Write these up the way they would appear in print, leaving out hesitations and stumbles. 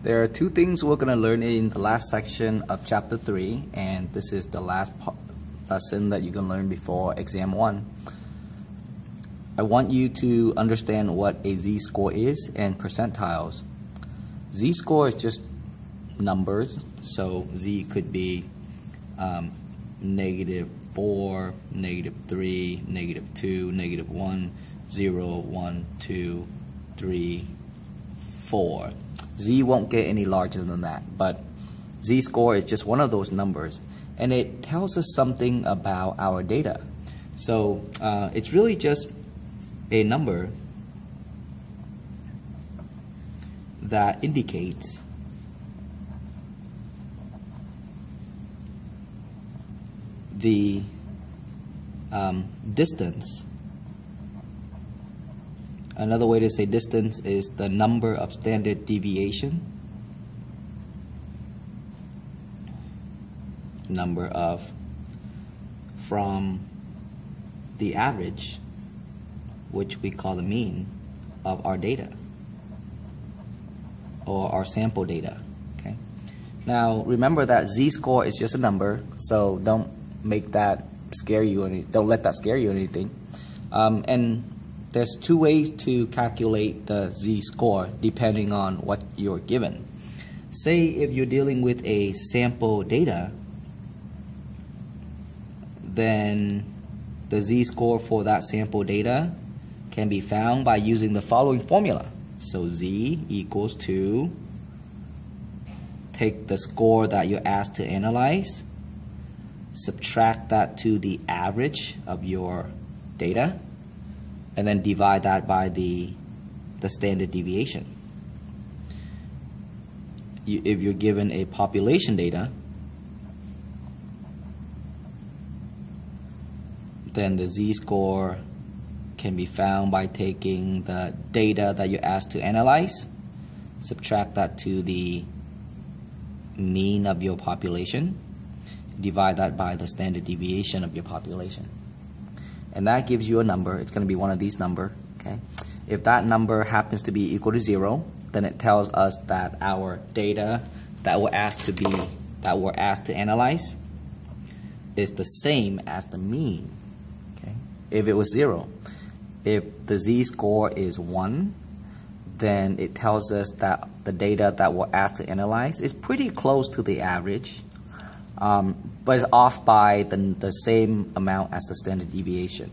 There are two things we're going to learn in the last section of chapter 3, and this is the last lesson that you can learn before exam 1. I want you to understand what a z-score is and percentiles. Z-score is just numbers, so z could be -4, -3, -2, -1, 0, 1, 2, 3, 4. Z won't get any larger than that, but z-score is just one of those numbers, and it tells us something about our data. So it's really just a number that indicates the distance. Another way to say distance is the number of standard deviation, from the average, which we call the mean of our data or our sample data. Okay. Now remember that z-score is just a number, so don't make that scare you. Don't let that scare you or anything. And there's two ways to calculate the z-score depending on what you're given. Say if you're dealing with a sample data, then the z-score for that sample data can be found by using the following formula. So z equals to, take the score that you're asked to analyze, subtract that to the average of your data, and then divide that by the standard deviation. If you're given a population data, then the z-score can be found by taking the data that you're asked to analyze, subtract that to the mean of your population, divide that by the standard deviation of your population. And that gives you a number. It's going to be one of these numbers. Okay? If that number happens to be equal to 0, then it tells us that our data that we're asked to analyze is the same as the mean. Okay? If it was 0, if the z-score is 1, then it tells us that the data that we're asked to analyze is pretty close to the average, but it's off by the same amount as the standard deviation.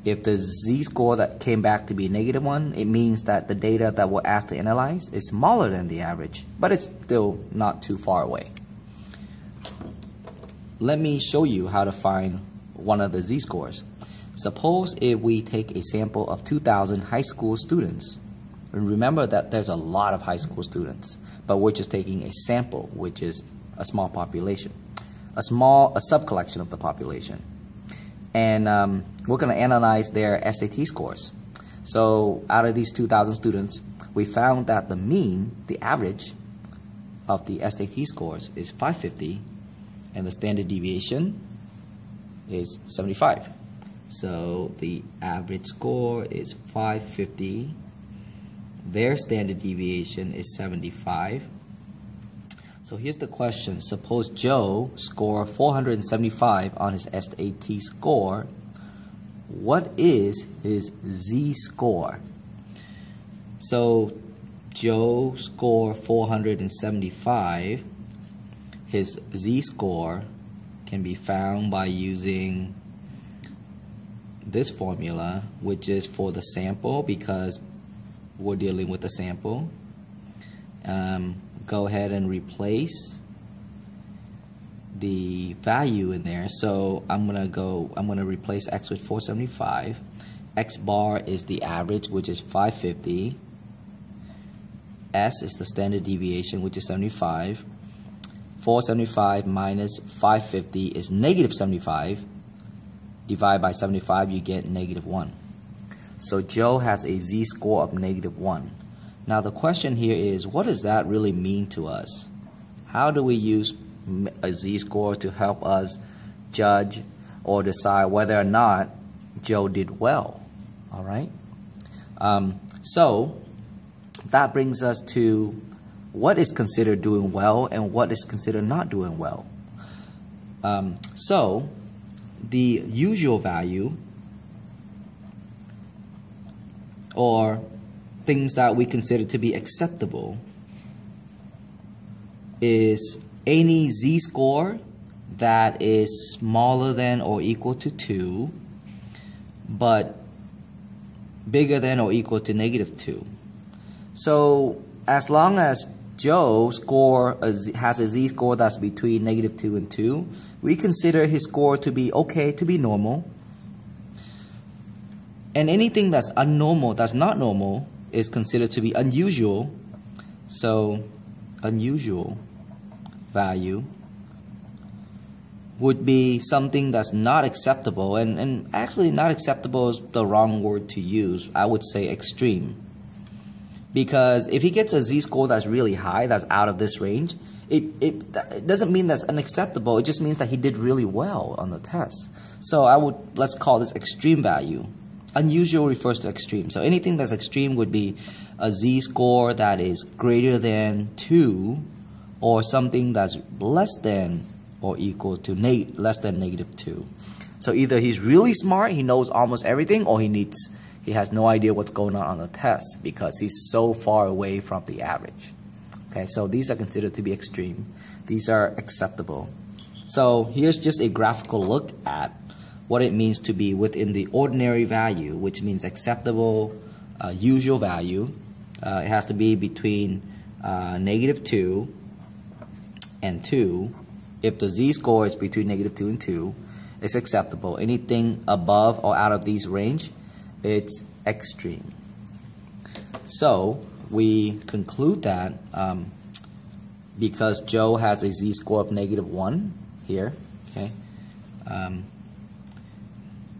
If the z-score that came back to be -1, it means that the data that we're asked to analyze is smaller than the average, but it's still not too far away. Let me show you how to find one of the z-scores. Suppose if we take a sample of 2,000 high school students. And remember that there's a lot of high school students, but we're just taking a sample, which is a small population, a sub-collection of the population. And we're going to analyze their SAT scores. So out of these 2,000 students, we found that the mean, the average of the SAT scores is 550, and the standard deviation is 75. So the average score is 550. Their standard deviation is 75. So here's the question. Suppose Joe scored 475 on his SAT score. What is his z-score? So Joe scored 475. His z-score can be found by using this formula, which is for the sample, because we're dealing with a sample. Go ahead and replace the value in there. So I'm gonna replace x with 475. X bar is the average, which is 550. S is the standard deviation, which is 75. 475 minus 550 is -75. Divide by 75, you get -1. So Joe has a z-score of -1. Now the question here is, what does that really mean to us? How do we use a z-score to help us judge or decide whether or not Joe did well? All right. So that brings us to what is considered doing well and what is considered not doing well. So the usual value, or things that we consider to be acceptable, is any z-score that is smaller than or equal to 2 but bigger than or equal to -2. So as long as Joe's score has a z-score that's between -2 and 2, we consider his score to be okay, to be normal. And anything that's unnormal, that's not normal, is considered to be unusual. So unusual value would be something that's not acceptable, and actually not acceptable is the wrong word to use. I would say extreme. Because if he gets a z-score that's really high, that's out of this range, it doesn't mean that's unacceptable. It just means that he did really well on the test. So let's call this extreme value. Unusual refers to extreme. So anything that's extreme would be a z-score that is greater than 2, or something that's less than or equal to less than -2. So either he's really smart, he knows almost everything, or he has no idea what's going on the test because he's so far away from the average. Okay, so these are considered to be extreme. These are acceptable. So here's just a graphical look at what it means to be within the ordinary value, which means acceptable usual value. It has to be between -2 and 2. If the z-score is between -2 and 2, it's acceptable. Anything above or out of these range, it's extreme. So we conclude that because Joe has a z-score of -1 here, okay,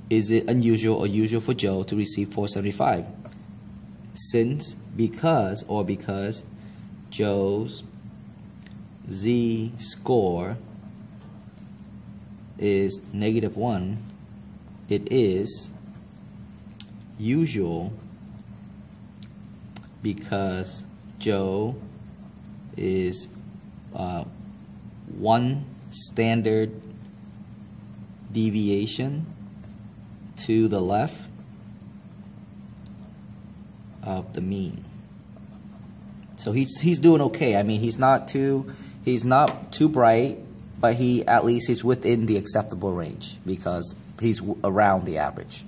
is it unusual or usual for Joe to receive 475? Because Joe's z-score is -1, it is usual because Joe is one standard deviation to the left of the mean. So he's doing okay. I mean, he's not too bright, but at least he's within the acceptable range because he's around the average.